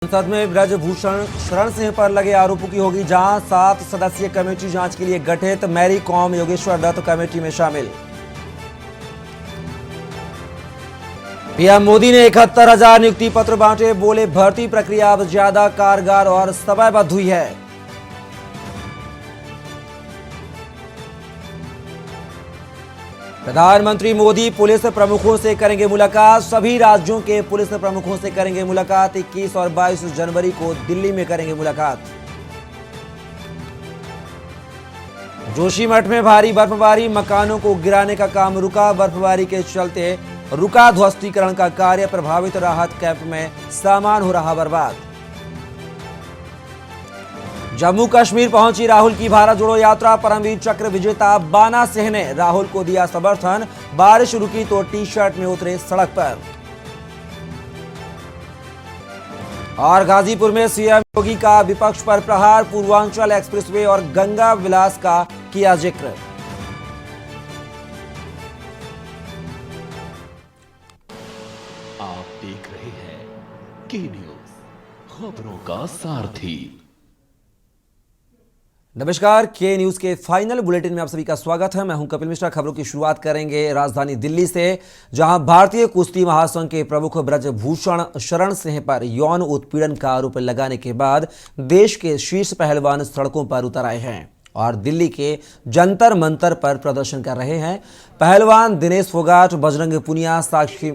संसद में ब्रजभूषण शरण सिंह पर लगे आरोपों की होगी जांच। 7 सदस्यीय कमेटी जांच के लिए गठित। मैरी कॉम योगेश्वर दत्त कमेटी में शामिल। पीएम मोदी ने 71,000 नियुक्ति पत्र बांटे। बोले भर्ती प्रक्रिया अब ज्यादा कारगर और समयबद्ध हुई है। प्रधानमंत्री मोदी पुलिस प्रमुखों से करेंगे मुलाकात। सभी राज्यों के पुलिस प्रमुखों से करेंगे मुलाकात। 21 और 22 जनवरी को दिल्ली में करेंगे मुलाकात। जोशीमठ में भारी बर्फबारी, मकानों को गिराने का काम रुका। बर्फबारी के चलते रुका ध्वस्तीकरण का कार्य। प्रभावित राहत कैंप में सामान हो रहा बर्बाद। जम्मू कश्मीर पहुंची राहुल की भारत जोड़ो यात्रा। परमवीर चक्र विजेता बाना सिंह ने राहुल को दिया समर्थन। बारिश रुकी तो टी शर्ट में उतरे सड़क पर। और गाजीपुर में सीएम योगी का विपक्ष पर प्रहार। पूर्वांचल एक्सप्रेसवे और गंगा विलास का किया जिक्र। आप देख रहे हैं के न्यूज, खबरों का सारथी। नमस्कार, के न्यूज के फाइनल बुलेटिन में आप सभी का स्वागत है। मैं हूं कपिल मिश्रा। खबरों की शुरुआत करेंगे राजधानी दिल्ली से, जहां भारतीय कुश्ती महासंघ के प्रमुख ब्रजभूषण शरण सिंह पर यौन उत्पीड़न का आरोप लगाने के बाद देश के शीर्ष पहलवान सड़कों पर उतर आए हैं और दिल्ली के जंतर मंतर पर प्रदर्शन कर रहे हैं। पहलवान दिनेश फोगाट, बजरंग पुनिया, साक्षी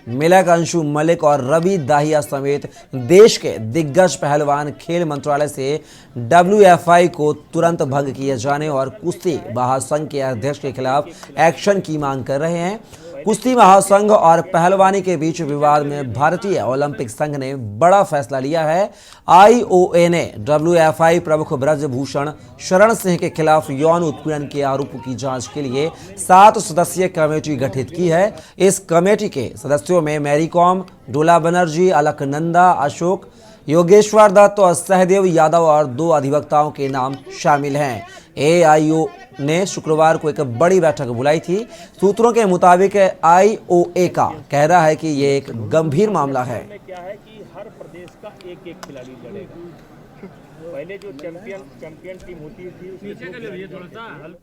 मिलक, अंशु मलिक और रवि दाहिया समेत देश के दिग्गज पहलवान खेल मंत्रालय से WFI को तुरंत भंग किए जाने और कुश्ती महासंघ के अध्यक्ष के खिलाफ एक्शन की मांग कर रहे हैं। कुश्ती महासंघ और पहलवानी के बीच विवाद में भारतीय ओलंपिक संघ ने बड़ा फैसला लिया है। IOA ने WFI प्रमुख ब्रजभूषण शरण सिंह के खिलाफ यौन उत्पीड़न के आरोपों की जांच के लिए 7 सदस्यीय कमेटी गठित की है। इस कमेटी के सदस्यों में मैरी कॉम, डोला बनर्जी, अलकनंदा अशोक, योगेश्वर दत्त और सहदेव यादव और 2 अधिवक्ताओं के नाम शामिल हैं। AIO ने शुक्रवार को एक बड़ी बैठक बुलाई थी। सूत्रों के मुताबिक IOA का कहना है कि ये एक गंभीर मामला है। क्या है कि हर प्रदेश का एक खिलाड़ी लड़ेगा। पहले जो चैंपियन टीम होती थी।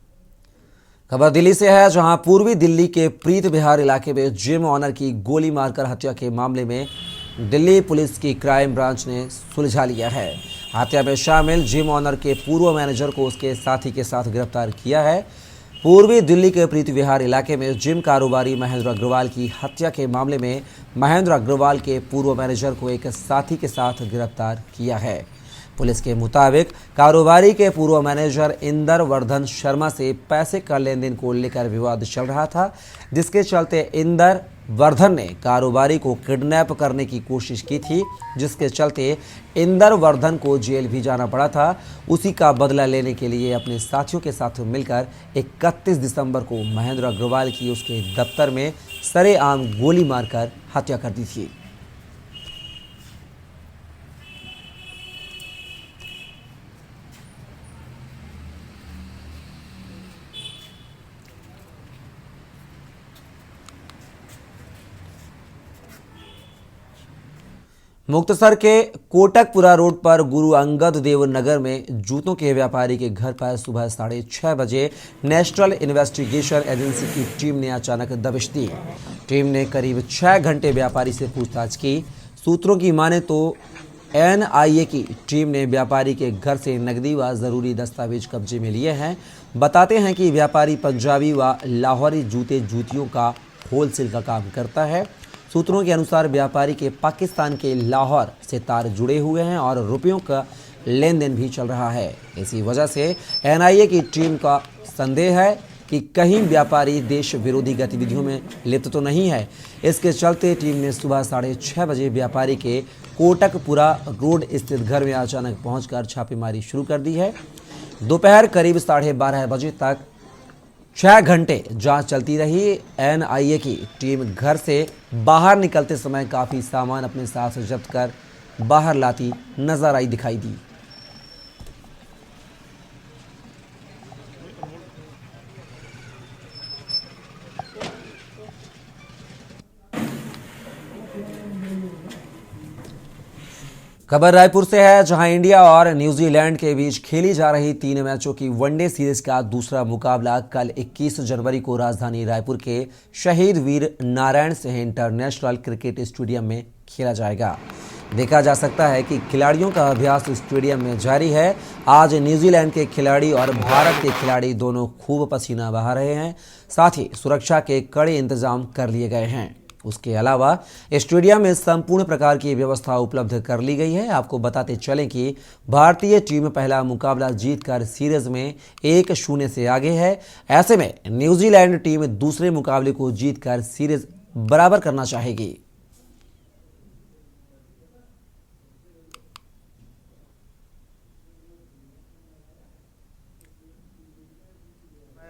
खबर दिल्ली से है, जहां पूर्वी दिल्ली के प्रीत विहार इलाके में जिम ऑनर की गोली मारकर हत्या के मामले में दिल्ली पुलिस की क्राइम ब्रांच ने सुलझा लिया है। हत्या में शामिल जिम ऑनर के पूर्व मैनेजर को उसके साथी के साथ गिरफ्तार किया है। पूर्वी दिल्ली के प्रीत विहार इलाके में जिम कारोबारी महेंद्र अग्रवाल की हत्या के मामले में महेंद्र अग्रवाल के पूर्व मैनेजर को एक साथी के साथ गिरफ्तार किया है। पुलिस के मुताबिक कारोबारी के पूर्व मैनेजर इंदर वर्धन शर्मा से पैसे का लेन देन को लेकर विवाद चल रहा था, जिसके चलते इंदर वर्धन ने कारोबारी को किडनैप करने की कोशिश की थी, जिसके चलते इंदर वर्धन को जेल भी जाना पड़ा था। उसी का बदला लेने के लिए अपने साथियों के साथ मिलकर 31 दिसंबर को महेंद्र अग्रवाल की उसके दफ्तर में सरेआम गोली मारकर हत्या कर दी थी। मुक्तसर के कोटकपुरा रोड पर गुरु अंगद देव नगर में जूतों के व्यापारी के घर पर सुबह 6:30 बजे नेशनल इन्वेस्टिगेशन एजेंसी की टीम ने अचानक दबिश दी। टीम ने करीब 6 घंटे व्यापारी से पूछताछ की। सूत्रों की माने तो NIA की टीम ने व्यापारी के घर से नकदी व जरूरी दस्तावेज कब्जे में लिए हैं। बताते हैं कि व्यापारी पंजाबी व लाहौरी जूतियों का होलसेल का काम करता है। सूत्रों के अनुसार व्यापारी के पाकिस्तान के लाहौर से तार जुड़े हुए हैं और रुपयों का लेन देन भी चल रहा है। इसी वजह से NIA की टीम का संदेह है कि कहीं व्यापारी देश विरोधी गतिविधियों में लिप्त तो नहीं है। इसके चलते टीम ने सुबह 6:30 बजे व्यापारी के कोटकपुरा रोड स्थित घर में अचानक पहुंचकर छापेमारी शुरू कर दी है। दोपहर करीब 12:30 बजे तक 6 घंटे जांच चलती रही। NIA की टीम घर से बाहर निकलते समय काफ़ी सामान अपने साथ जब्त कर बाहर लाती नजर दिखाई दी। खबर रायपुर से है, जहां इंडिया और न्यूजीलैंड के बीच खेली जा रही 3 मैचों की वनडे सीरीज का दूसरा मुकाबला कल 21 जनवरी को राजधानी रायपुर के Shaheed Veer Narayan Singh international cricket stadium में खेला जाएगा। देखा जा सकता है कि खिलाड़ियों का अभ्यास स्टेडियम में जारी है। आज न्यूजीलैंड के खिलाड़ी और भारत के खिलाड़ी दोनों खूब पसीना बहा रहे हैं। साथ ही सुरक्षा के कड़े इंतजाम कर लिए गए हैं। उसके अलावा स्टेडियम में संपूर्ण प्रकार की व्यवस्था उपलब्ध कर ली गई है। आपको बताते चलें कि भारतीय टीम पहला मुकाबला जीतकर सीरीज में 1-0 से आगे है। ऐसे में न्यूजीलैंड टीम दूसरे मुकाबले को जीतकर सीरीज बराबर करना चाहेगी।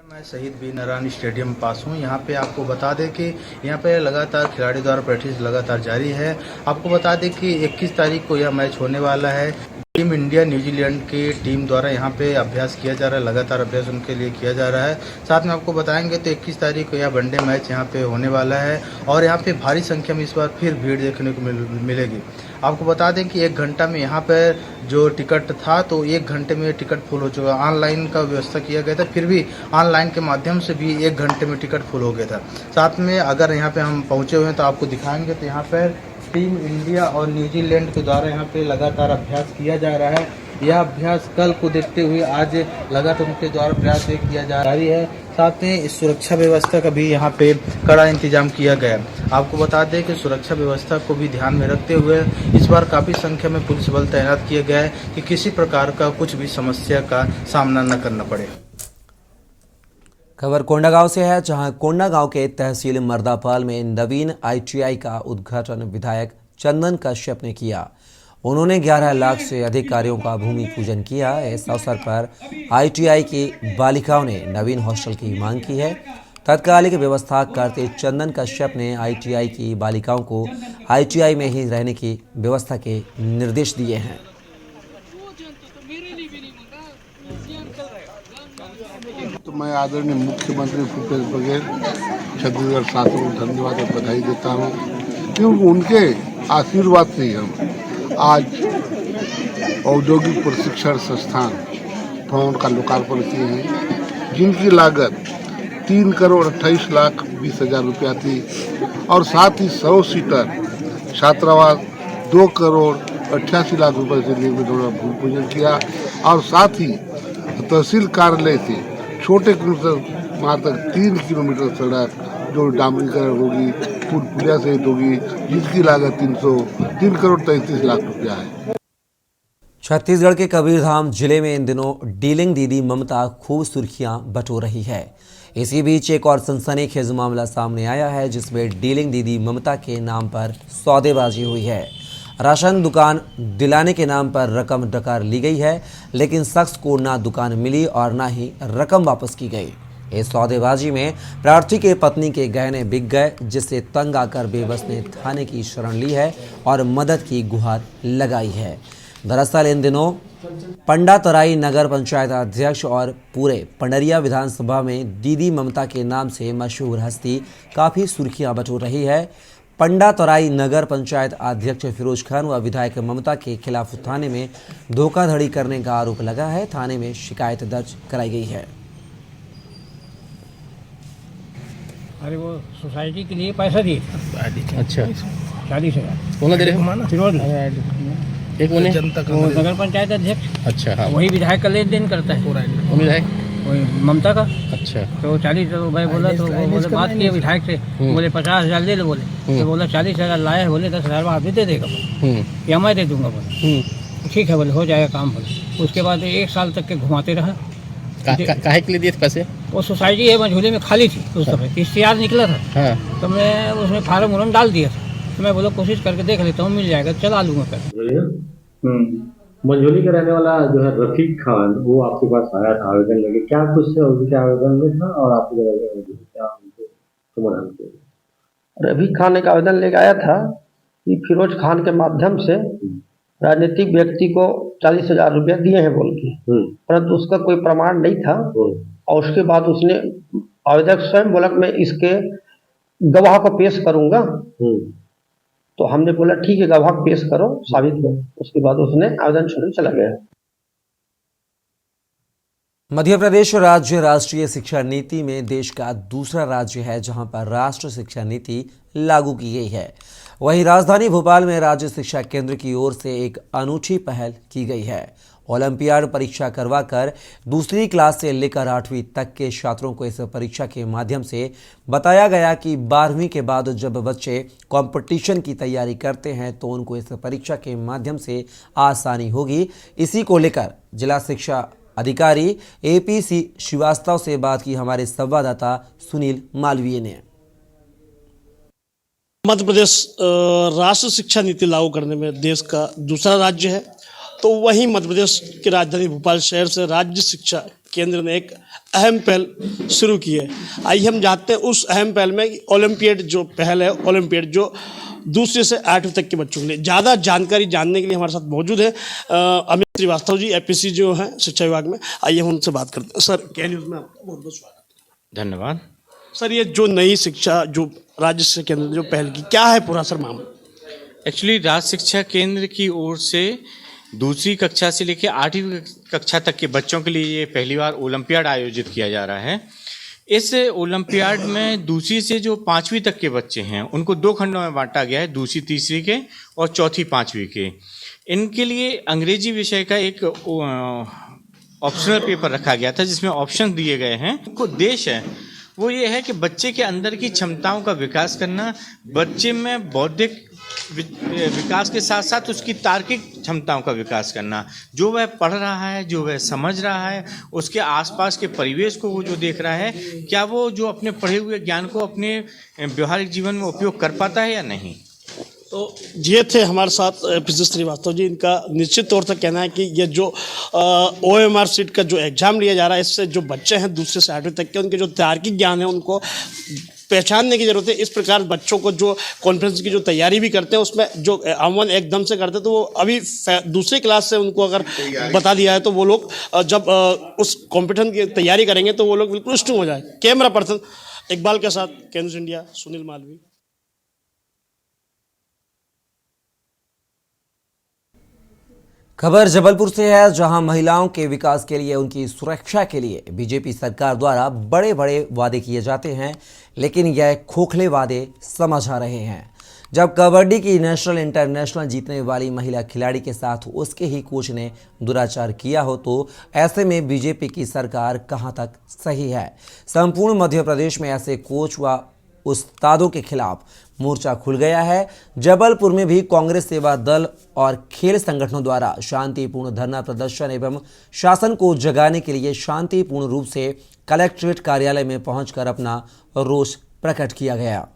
मैं शहीद वीर नारायण स्टेडियम पास हूँ। यहाँ पे आपको बता दें कि यहाँ पे लगातार खिलाड़ी द्वारा प्रैक्टिस लगातार जारी है। आपको बता दें कि 21 तारीख को यह मैच होने वाला है। टीम इंडिया न्यूजीलैंड की टीम द्वारा यहाँ पे अभ्यास किया जा रहा है, लगातार अभ्यास उनके लिए किया जा रहा है। साथ में आपको बताएंगे तो 21 तारीख को यह वनडे मैच यहाँ पे होने वाला है और यहाँ पे भारी संख्या में इस बार फिर भीड़ देखने को मिलेगी। आपको बता दें कि 1 घंटा में यहाँ पर जो टिकट था तो 1 घंटे में टिकट फुल हो चुका। ऑनलाइन का व्यवस्था किया गया था, फिर भी ऑनलाइन के माध्यम से भी 1 घंटे में टिकट फुल हो गया था। साथ में अगर यहाँ पे हम पहुँचे हुए हैं तो आपको दिखाएंगे तो यहाँ पर टीम इंडिया और न्यूजीलैंड के द्वारा यहाँ पे लगातार अभ्यास किया जा रहा है। यह अभ्यास कल को देखते हुए आज लगातार उनके द्वारा प्रयास किया जा रही है। साथ में इस सुरक्षा व्यवस्था का भी यहाँ पे कड़ा इंतजाम किया गया है। आपको बता दें कि सुरक्षा व्यवस्था को भी ध्यान में रखते हुए इस बार काफ़ी संख्या में पुलिस बल तैनात किया गया है कि किसी प्रकार का कुछ भी समस्या का सामना न करना पड़े। खबर कोंडागांव से है, जहां कोंडागांव के तहसील मर्दापाल में नवीन ITI का उद्घाटन विधायक चंदन कश्यप ने किया। उन्होंने 11 लाख से अधिक कार्यों का भूमि पूजन किया। इस अवसर पर ITI की बालिकाओं ने नवीन हॉस्टल की मांग की है। तत्कालिक व्यवस्था करते चंदन कश्यप ने ITI की बालिकाओं को ITI में ही रहने की व्यवस्था के निर्देश दिए हैं। तो मैं आदरणीय मुख्यमंत्री भूपेश बघेल छत्तीसगढ़ शासन को धन्यवाद और बधाई देता हूँ, क्योंकि उनके आशीर्वाद से ही हम आज औद्योगिक प्रशिक्षण संस्थान भवन का लोकार्पण किए हैं, जिनकी लागत 3,28,20,000 रुपया थी और साथ ही 100 सीटर छात्रावास 2,88,00,000 रुपये से निर्मित भूमि पूजन किया और साथ ही तहसील कार्यालय से छोटे किलोमीटर वहाँ तक 3 किलोमीटर सड़क जो डामरीकरण होगी, पुल पुलिया सहित होगी, जिसकी लागत 3,33,00,000 रुपया है। छत्तीसगढ़ के कबीरधाम जिले में इन दिनों डीलिंग दीदी ममता खूब सुर्खियां बटोर रही है। इसी बीच एक और सनसनीखेज मामला सामने आया है, जिसमें डीलिंग दीदी ममता के नाम पर सौदेबाजी हुई है। राशन दुकान दिलाने के नाम पर रकम डकार ली गई है, लेकिन शख्स को ना दुकान मिली और ना ही रकम वापस की गई। इस सौदेबाजी में प्रार्थी के पत्नी के गहने बिक गए, जिससे तंग आकर बेबस ने थाने की शरण ली है और मदद की गुहार लगाई है। दरअसल इन दिनों पंडातराई नगर पंचायत अध्यक्ष और पूरे पंडरिया विधानसभा में दीदी ममता के नाम से मशहूर हस्ती काफ़ी सुर्खियां बटोर रही है। पंडातराई नगर पंचायत अध्यक्ष फिरोज खान व विधायक ममता के खिलाफ थाने में धोखाधड़ी करने का आरोप लगा है। थाने में शिकायत दर्ज कराई गई है। अरे वो सोसाइटी के लिए पैसा दिए थे। अच्छा 40,000 कौन दे रहे फिरोज एक वो नगर पंचायत अध्यक्ष। अच्छा हाँ वही विधायक का लेन देन करता है, वो विधायक वही ममता का। अच्छा तो 40,000 भाई बोला, तो वो बोले बात किए विधायक से, बोले 50,000 ले लो, बोले तो बोला 40,000 लाए, बोले 10,000 आप भी दे देगा, या मैं दे दूंगा, बोले ठीक है, बोले हो जाएगा काम। बोले उसके बाद 1 साल तक के घुमाते रहा। काहे के लिए दिए थे पैसे? वो सोसाइटी है मझूले में खाली थी उस समय, इश्तिहार निकला था। हाँ। तो मैं उसमें फार्म उर्म डाल दिया था। तो मैं बोला कोशिश करके देख लेता हूँ, मिल जाएगा, चला लूँगा कर। मंझोली का रहने वाला जो है रफीक खान, वो आपके पास आया था आवेदन लेके, क्या कुछ उनके आवेदन में था और आपको क्या समाधान किया? रफीक खान एक आवेदन लेके आया था कि फिरोज खान के माध्यम से राजनीतिक व्यक्ति को 40,000 रुपया दिए हैं बोल के, परंतु उसका कोई प्रमाण नहीं था। और उसके बाद उसने आवेदक स्वयं बोला मैं इसके गवाह को पेश करूंगा। तो हमने बोला ठीक है, गवाह पेश करो, साबित करो। उसके बाद उसने आवेदन छोड़ चला गया। मध्य प्रदेश राज्य राष्ट्रीय शिक्षा नीति में देश का दूसरा राज्य है जहां पर राष्ट्रीय शिक्षा नीति लागू की गई है। वहीं राजधानी भोपाल में राज्य शिक्षा केंद्र की ओर से एक अनूठी पहल की गई है। ओलंपियाड परीक्षा करवाकर दूसरी क्लास से लेकर 8वीं तक के छात्रों को इस परीक्षा के माध्यम से बताया गया कि 12वीं के बाद जब बच्चे कंपटीशन की तैयारी करते हैं तो उनको इस परीक्षा के माध्यम से आसानी होगी। इसी को लेकर जिला शिक्षा अधिकारी APC श्रीवास्तव से बात की हमारे संवाददाता सुनील मालवीय ने। मध्य प्रदेश राष्ट्रीय शिक्षा नीति लागू करने में देश का दूसरा राज्य है, तो वहीं मध्य प्रदेश की राजधानी भोपाल शहर से राज्य शिक्षा केंद्र ने एक अहम पहल शुरू की है। आइए हम जानते हैं उस अहम पहल में ओलंपियाड जो पहल है, ओलंपियाड जो दूसरे से 8वीं तक के बच्चों के लिए। ज़्यादा जानकारी जानने के लिए हमारे साथ मौजूद है अमित श्रीवास्तव जी, APC जो हैं शिक्षा विभाग में। आइए हम उनसे बात करते हैं। सर, क्या न्यूज़ में आपका बहुत बहुत स्वागत। धन्यवाद सर, ये जो नई शिक्षा जो राज्य शिक्षा केंद्र ने जो पहल की, क्या है पूरा सर मामला? एक्चुअली राज्य शिक्षा केंद्र की ओर से दूसरी कक्षा से लेकर 8वीं कक्षा तक के बच्चों के लिए ये पहली बार ओलंपियाड आयोजित किया जा रहा है। इस ओलंपियाड में दूसरी से जो 5वीं तक के बच्चे हैं उनको 2 खंडों में बांटा गया है, दूसरी तीसरी के और चौथी 5वीं के। इनके लिए अंग्रेजी विषय का एक ऑप्शनल पेपर रखा गया था जिसमें ऑप्शन दिए गए हैं। उनको उद्देश्य है वो ये है कि बच्चे के अंदर की क्षमताओं का विकास करना, बच्चे में बौद्धिक विकास के साथ साथ उसकी तार्किक क्षमताओं का विकास करना। जो वह पढ़ रहा है, जो वह समझ रहा है, उसके आसपास के परिवेश को वो जो देख रहा है, क्या वो जो अपने पढ़े हुए ज्ञान को अपने व्यवहारिक जीवन में उपयोग कर पाता है या नहीं। तो ये थे हमारे साथ APC श्रीवास्तव जी। इनका निश्चित तौर से कहना है कि ये जो OMR सीट का जो एग्जाम लिया जा रहा है, इससे जो बच्चे हैं दूसरे से 8वीं तक के, उनके जो तार्किक ज्ञान है उनको पहचानने की जरूरत है। इस प्रकार बच्चों को जो कॉन्फ्रेंस की जो तैयारी भी करते हैं उसमें जो अमन एकदम से करते हैं, तो वो अभी दूसरी क्लास से उनको अगर बता दिया है तो वो लोग जब उस कॉम्पिटिशन की तैयारी करेंगे तो वो लोग बिल्कुल स्ट्रॉन्ग हो जाए। कैमरा पर्सन इकबाल के साथ केंद्र इंडिया, सुनील मालवी। खबर जबलपुर से है जहां महिलाओं के विकास के लिए, उनकी सुरक्षा के लिए बीजेपी सरकार द्वारा बड़े बड़े वादे किए जाते हैं, लेकिन यह खोखले वादे समझ आ रहे हैं। जब कबड्डी की नेशनल इंटरनेशनल जीतने वाली महिला खिलाड़ी के साथ उसके ही कोच ने दुराचार किया हो तो ऐसे में बीजेपी की सरकार कहां तक सही है। संपूर्ण मध्य प्रदेश में ऐसे कोच व उस्तादों के खिलाफ मोर्चा खुल गया है। जबलपुर में भी कांग्रेस सेवा दल और खेल संगठनों द्वारा शांतिपूर्ण धरना प्रदर्शन एवं शासन को जगाने के लिए शांतिपूर्ण रूप से कलेक्ट्रेट कार्यालय में पहुंचकर अपना रोष प्रकट किया गया।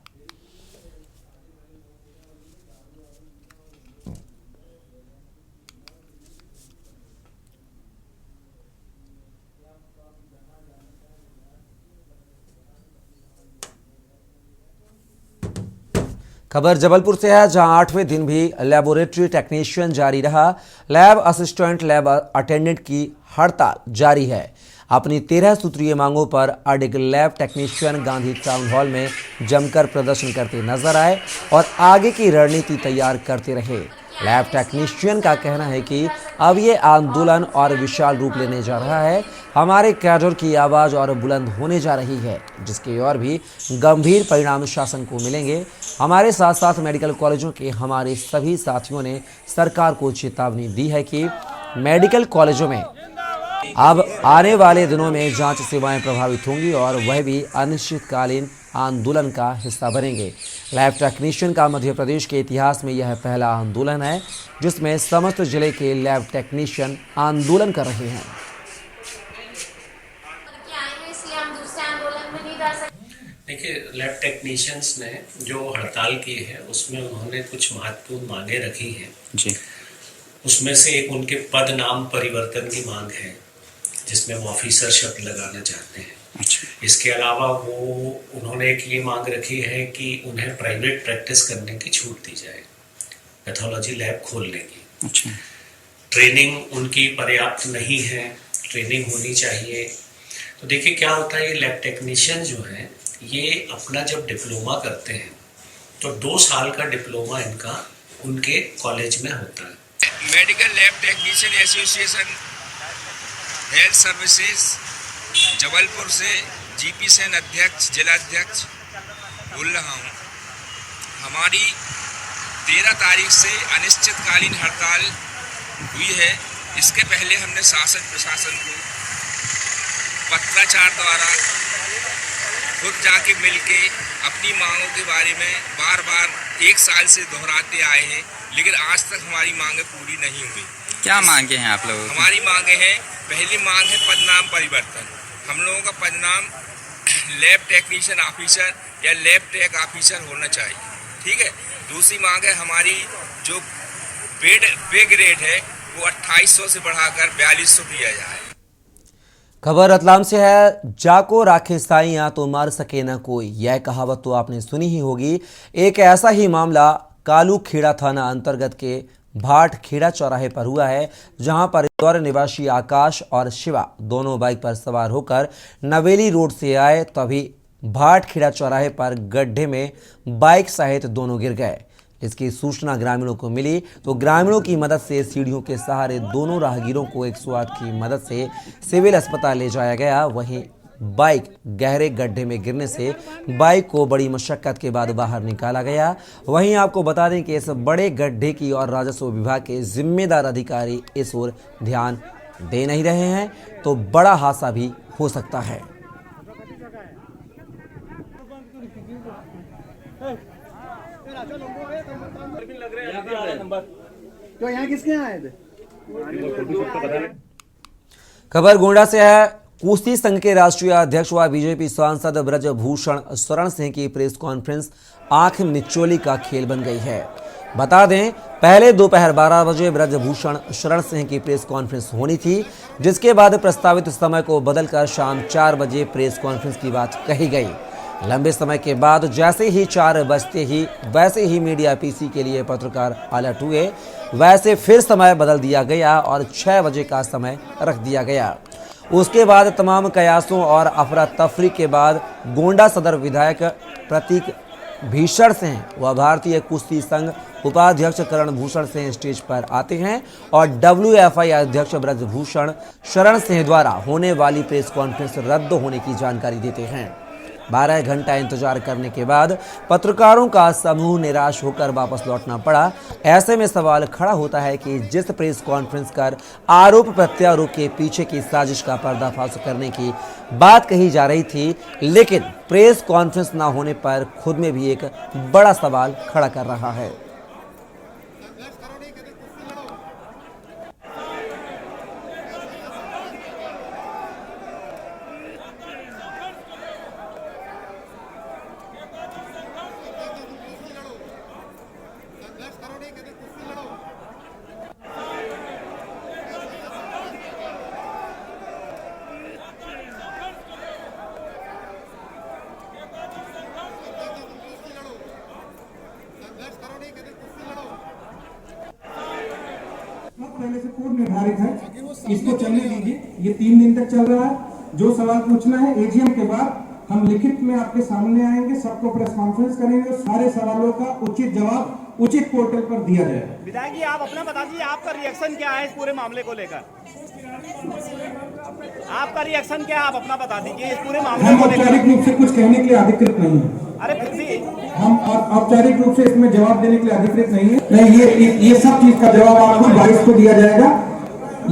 खबर जबलपुर से है जहां 8वें दिन भी लैबोरेटरी टेक्नीशियन जारी रहा। लैब असिस्टेंट, लैब अटेंडेंट की हड़ताल जारी है। अपनी 13 सूत्रीय मांगों पर अडिग lab technician Gandhi town hall में जमकर प्रदर्शन करते नजर आए और आगे की रणनीति तैयार करते रहे। लैब टेक्नीशियन का कहना है कि अब ये आंदोलन और विशाल रूप लेने जा रहा है। हमारे कैडर की आवाज़ और बुलंद होने जा रही है, जिसके और भी गंभीर परिणाम शासन को मिलेंगे। हमारे साथ साथ मेडिकल कॉलेजों के हमारे सभी साथियों ने सरकार को चेतावनी दी है कि मेडिकल कॉलेजों में अब आने वाले दिनों में जांच सेवाएं प्रभावित होंगी और वह भी अनिश्चितकालीन आंदोलन का हिस्सा बनेंगे। लैब टेक्नीशियन का मध्य प्रदेश के इतिहास में यह पहला आंदोलन है जिसमें समस्त जिले के लैब टेक्नीशियन आंदोलन कर रहे हैं। देखिए, लैब टेक्नीशियंस ने जो हड़ताल की है उसमें उन्होंने कुछ महत्वपूर्ण मांगे रखी हैं जी। उसमें से एक उनके पद नाम परिवर्तन की मांग है, जिसमें वो ऑफिसर शब्द लगाना चाहते हैं। अच्छा। इसके अलावा उन्होंने एक ये मांग रखी है कि उन्हें प्राइवेट प्रैक्टिस करने की छूट दी जाए, पैथोलॉजी लैब खोलने की। अच्छा। ट्रेनिंग उनकी पर्याप्त नहीं है, ट्रेनिंग होनी चाहिए। तो देखिए क्या होता है, ये लैब टेक्नीशियन जो हैं ये अपना जब डिप्लोमा करते हैं तो 2 साल का डिप्लोमा इनका उनके कॉलेज में होता है। Medical lab technician association health services Jabalpur से जीपी सेन अध्यक्ष जिला अध्यक्ष बोल रहा हूँ। हमारी 13 तारीख से अनिश्चितकालीन हड़ताल हुई है। इसके पहले हमने शासन प्रशासन को पत्राचार द्वारा खुद जाके मिलके अपनी मांगों के बारे में बार बार 1 साल से दोहराते आए हैं, लेकिन आज तक हमारी मांगें पूरी नहीं हुई। क्या मांगे हैं आप लोगों? हमारी मांगे हैं, पहली मांग है पदनाम परिवर्तन। हम लोगों का पदनाम लैब टेक्नीशियन ऑफिसर या लैब टेक ऑफिसर होना चाहिए, ठीक है। दूसरी मांग है हमारी जो पे ग्रेड है वो 2800 से बढ़ाकर 4200 किया जाए। खबर रतलाम से है। जाको राखे साइयां तो मार सके न कोई, यह कहावत तो आपने सुनी ही होगी। एक ऐसा ही मामला कालू खेड़ा थाना अंतर्गत के भाट खेड़ा चौराहे पर हुआ है, जहां पर इंदौर निवासी आकाश और शिवा दोनों बाइक पर सवार होकर नवेली रोड से आए, तभी भाट खेड़ा चौराहे पर गड्ढे में बाइक सहित दोनों गिर गए। इसकी सूचना ग्रामीणों को मिली तो ग्रामीणों की मदद से सीढ़ियों के सहारे दोनों राहगीरों को 108 की मदद से सिविल अस्पताल ले जाया गया। वहीं बाइक गहरे गड्ढे में गिरने से बाइक को बड़ी मशक्कत के बाद बाहर निकाला गया। वहीं आपको बता दें कि इस बड़े गड्ढे की और राजस्व विभाग के जिम्मेदार अधिकारी इस ओर ध्यान दे नहीं रहे हैं तो बड़ा हादसा भी हो सकता है। तो यहाँ किसके आए थे? खबर गोंडा से है। कुश्ती संघ के राष्ट्रीय अध्यक्ष व बीजेपी सांसद ब्रजभूषण शरण सिंह की प्रेस कॉन्फ्रेंस आंख मिचोली का खेल बन गई है। बता दें, पहले दोपहर 12 बजे ब्रजभूषण शरण सिंह की प्रेस कॉन्फ्रेंस होनी थी, जिसके बाद प्रस्तावित समय को बदलकर शाम 4 बजे प्रेस कॉन्फ्रेंस की बात कही गई। लंबे समय के बाद जैसे ही 4 बजते ही वैसे ही मीडिया पीसी के लिए पत्रकार अलर्ट हुए, वैसे फिर समय बदल दिया गया और 6 बजे का समय रख दिया गया। उसके बाद तमाम कयासों और अफरा तफरी के बाद गोंडा सदर विधायक प्रतीक भीषण सिंह व भारतीय कुश्ती संघ उपाध्यक्ष करण भूषण सिंह स्टेज पर आते हैं और WFI अध्यक्ष ब्रजभूषण शरण सिंह द्वारा होने वाली प्रेस कॉन्फ्रेंस रद्द होने की जानकारी देते हैं। 12 घंटा इंतजार करने के बाद पत्रकारों का समूह निराश होकर वापस लौटना पड़ा। ऐसे में सवाल खड़ा होता है कि जिस प्रेस कॉन्फ्रेंस कर आरोप प्रत्यारोप के पीछे की साजिश का पर्दाफाश करने की बात कही जा रही थी, लेकिन प्रेस कॉन्फ्रेंस न होने पर खुद में भी एक बड़ा सवाल खड़ा कर रहा है। पहले से पूर्व निर्धारित है, इसको चलने दीजिए। ये 3 दिन तक चल रहा है। जो सवाल पूछना है एजीएम के बाद हम लिखित में आपके सामने आएंगे, सबको प्रेस कॉन्फ्रेंस करेंगे और सारे सवालों का उचित जवाब उचित पोर्टल पर दिया जाएगा। विधायक जी, आप अपना बता दीजिए, आपका रिएक्शन क्या है इस पूरे मामले को लेकर? आपका रिएक्शन क्या है, आप अपना बता दीजिए इस पूरे मामले को लेकर। औपचारिक रूप से कुछ कहने के लिए अधिकृत नहीं है। अरे फिर भी हम औपचारिक रूप से इसमें जवाब देने के लिए अधिकृत नहीं है। नहीं, ये सब चीज का जवाब आपको 22 को दिया जाएगा।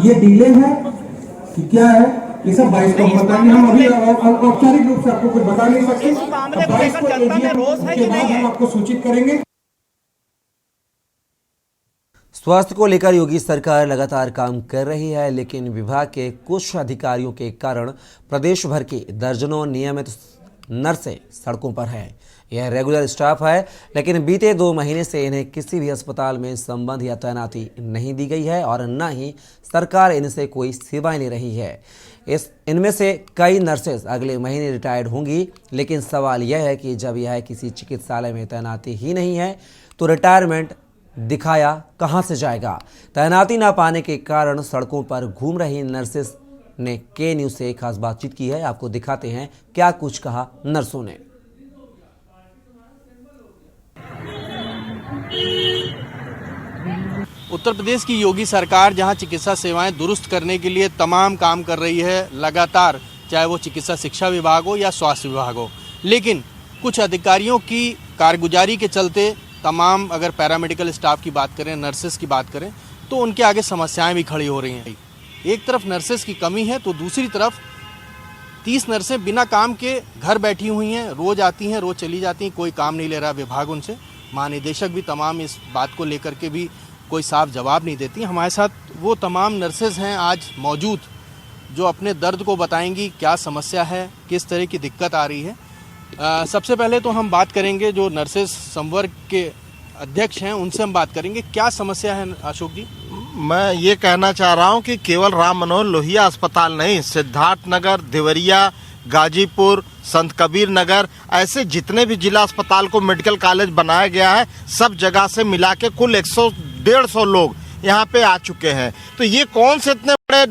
ये डिले है कि क्या है, ये सब 22 को हम बताएंगे। हम अभी औपचारिक रूप से आपको कुछ बता नहीं सकते। 22 को एजीएम के बाद हम आपको सूचित करेंगे। स्वास्थ्य को लेकर योगी सरकार लगातार काम कर रही है, लेकिन विभाग के कुछ अधिकारियों के कारण प्रदेश भर की दर्जनों नियमित नर्सें सड़कों पर हैं। यह रेगुलर स्टाफ है, लेकिन बीते 2 महीने से इन्हें किसी भी अस्पताल में संबंध या तैनाती नहीं दी गई है और न ही सरकार इनसे कोई सेवाएं ले रही है। इनमें से कई नर्सेज अगले महीने रिटायर्ड होंगी, लेकिन सवाल यह है कि जब यह किसी चिकित्सालय में तैनाती ही नहीं है तो रिटायरमेंट दिखाया कहां से जाएगा। तैनाती ना पाने के कारण सड़कों पर घूम रही नर्सेस ने के न्यूज़ से खास बातचीत की है। आपको दिखाते हैं क्या कुछ कहा नर्सों ने। उत्तर प्रदेश की योगी सरकार जहां चिकित्सा सेवाएं दुरुस्त करने के लिए तमाम काम कर रही है लगातार, चाहे वो चिकित्सा शिक्षा विभाग हो या स्वास्थ्य विभाग हो, लेकिन कुछ अधिकारियों की कारगुजारी के चलते तमाम, अगर पैरामेडिकल स्टाफ की बात करें, नर्सेस की बात करें, तो उनके आगे समस्याएं भी खड़ी हो रही हैं। एक तरफ नर्सेस की कमी है तो दूसरी तरफ 30 नर्सें बिना काम के घर बैठी हुई हैं, रोज आती हैं, रोज चली जाती हैं, कोई काम नहीं ले रहा विभाग उनसे। महानिदेशक भी तमाम इस बात को लेकर के भी कोई साफ जवाब नहीं देती। हमारे साथ वो तमाम नर्सेज हैं आज मौजूद जो अपने दर्द को बताएंगी, क्या समस्या है, किस तरह की दिक्कत आ रही है। सबसे पहले तो हम बात करेंगे जो नर्सेज संवर्ग के अध्यक्ष हैं, उनसे हम बात करेंगे। क्या समस्या है अशोक जी? मैं ये कहना चाह रहा हूँ कि केवल राम मनोहर लोहिया अस्पताल नहीं, सिद्धार्थ नगर, देवरिया, गाजीपुर, संत कबीर नगर, ऐसे जितने भी जिला अस्पताल को मेडिकल कॉलेज बनाया गया है, सब जगह से मिला के कुल 100-150 लोग यहाँ पे आ चुके हैं। तो ये कौन से इतने बड़े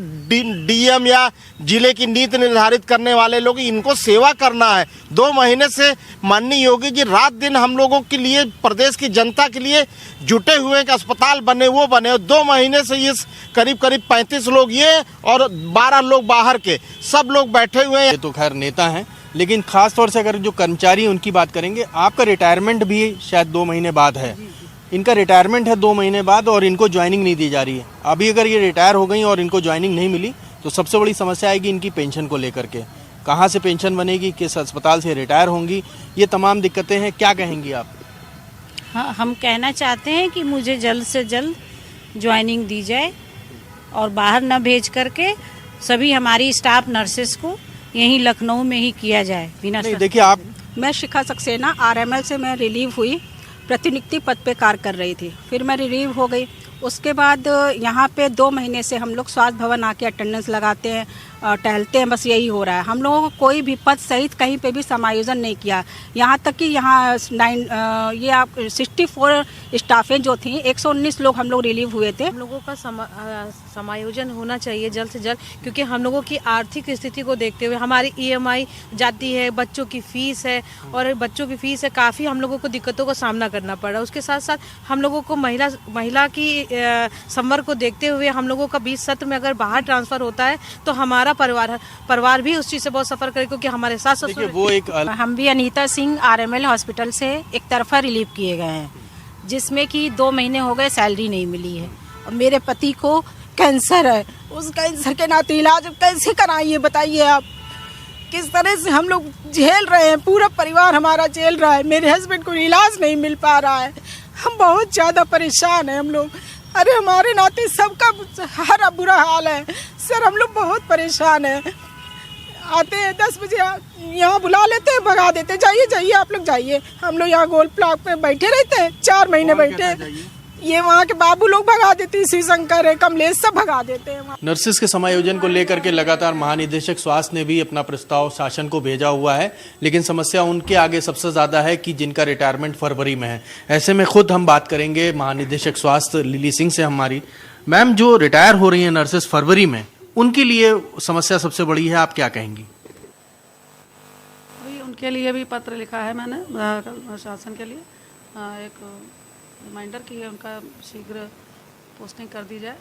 डीएम या जिले की नीति निर्धारित करने वाले लोग, इनको सेवा करना है। 2 महीने से माननीय योगी जी रात दिन हम लोगों के लिए, प्रदेश की जनता के लिए जुटे हुए हैं कि अस्पताल बने, वो बने। 2 महीने से ये करीब 35 लोग ये और 12 लोग बाहर के, सब लोग बैठे हुए हैं। ये तो खैर नेता हैं, लेकिन खास तौर से अगर जो कर्मचारी उनकी बात करेंगे, आपका रिटायरमेंट भी शायद 2 महीने बाद है। इनका रिटायरमेंट है 2 महीने बाद और इनको ज्वाइनिंग नहीं दी जा रही है। अभी अगर ये रिटायर हो गई और इनको ज्वाइनिंग नहीं मिली तो सबसे बड़ी समस्या आएगी इनकी पेंशन को लेकर के। कहाँ से पेंशन बनेगी, किस अस्पताल से रिटायर होंगी, ये तमाम दिक्कतें हैं। क्या कहेंगी आप? हाँ, हम कहना चाहते हैं कि मुझे जल्द से जल्द ज्वाइनिंग दी जाए और बाहर न भेज करके सभी हमारी स्टाफ नर्सेस को यहीं लखनऊ में ही किया जाए बिना। देखिए आप, मैं शिखा सक्सेना, आरएमएल से मैं रिलीव हुई, प्रतिनियुक्ति पद पे कार्य कर रही थी, फिर मैं रिलीव हो गई। उसके बाद यहाँ पे 2 महीने से हम लोग स्वास्थ्य भवन आके अटेंडेंस लगाते हैं, टहलते हैं, बस यही हो रहा है। हम लोगों को कोई भी पद सहित कहीं पे भी समायोजन नहीं किया। यहाँ तक कि यहाँ 64 स्टाफें जो थी, 119 लोग हम लोग रिलीव हुए थे। हम लोगों का समायोजन होना चाहिए जल्द से जल्द, क्योंकि हम लोगों की आर्थिक स्थिति को देखते हुए हमारी EMI जाती है, बच्चों की फीस है, और बच्चों की फीस है, काफ़ी हम लोगों को दिक्कतों का सामना करना पड़ रहा है। उसके साथ साथ हम लोगों को महिला की संवर्ग को देखते हुए हम लोगों का 20 सत्र में अगर बाहर ट्रांसफ़र होता है तो हमारा परिवार भी उस चीज़ से बहुत सफ़र करे, क्योंकि हमारे सास ससुर वो एक हम भी अनीता सिंह आरएमएल हॉस्पिटल से एक तरफा रिलीव किए गए हैं, जिसमें कि 2 महीने हो गए सैलरी नहीं मिली है। और मेरे पति को कैंसर है, उस कैंसर के नाते इलाज कैसे कराइए बताइए आप। किस तरह से हम लोग झेल रहे हैं, पूरा परिवार हमारा झेल रहा है। मेरे हस्बैंड को इलाज नहीं मिल पा रहा है, हम बहुत ज़्यादा परेशान हैं हम लोग। अरे हमारे नाते सबका हर बुरा हाल है सर, हम लोग बहुत परेशान हैं। आते हैं 10 बजे, यहाँ बुला लेते हैं, भगा देते, जाइए जाइए आप लोग जाइए। हम लोग यहाँ गोल ब्लॉक पे बैठे रहते हैं, 4 महीने बैठे। ये वहाँ के बाबू लोग भगा देते हैं, शिवशंकर है, कमलेश, सब भगा देते हैं। नर्सिस के समायोजन को लेकर के लगातार महानिदेशक स्वास्थ्य ने भी अपना प्रस्ताव शासन को भेजा हुआ है, लेकिन समस्या उनके आगे सबसे ज़्यादा है कि जिनका रिटायरमेंट फरवरी में है। ऐसे में खुद हम बात करेंगे महानिदेशक स्वास्थ्य लिली सिंह से हमारी। मैम, जो रिटायर हो रही हैं नर्सेस फरवरी में, उनके लिए समस्या सबसे बड़ी है, आप क्या कहेंगी? उनके लिए भी पत्र लिखा है मैंने शासन के लिए, एक रिमाइंडर की है, उनका शीघ्र पोस्टिंग कर दी जाए।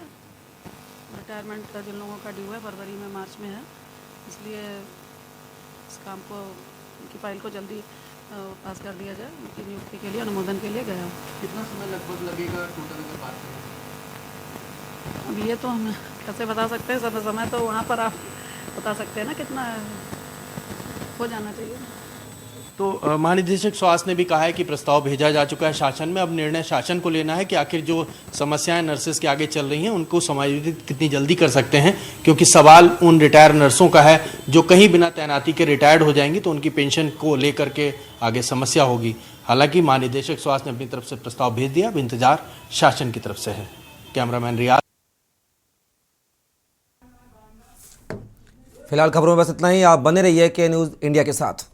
रिटायरमेंट का जिन लोगों का ड्यू है फरवरी में, मार्च में है, इसलिए इस काम को, उनकी फाइल को जल्दी पास कर दिया जाए। उनकी नियुक्ति के लिए, अनुमोदन के लिए गया। कितना समय लगभग लगेगा टोटल अगर बात करें? अब ये तो हम कैसे बता सकते हैं, समय तो वहाँ पर आप बता सकते हैं ना कितना हो जाना चाहिए। तो महानिदेशक स्वास्थ्य ने भी कहा है कि प्रस्ताव भेजा जा चुका है शासन में। अब निर्णय शासन को लेना है कि आखिर जो समस्याएं नर्सेस के आगे चल रही हैं उनको समायोजित कितनी जल्दी कर सकते हैं, क्योंकि सवाल उन रिटायर नर्सों का है जो कहीं बिना तैनाती के रिटायर्ड हो जाएंगी तो उनकी पेंशन को लेकर के आगे समस्या होगी। हालांकि महानिदेशक स्वास्थ्य ने अपनी तरफ से प्रस्ताव भेज दिया, अब इंतजार शासन की तरफ से है। कैमरामैन रियाज। फिलहाल खबरों में बस इतना ही। आप बने रहिए के न्यूज़ इंडिया के साथ।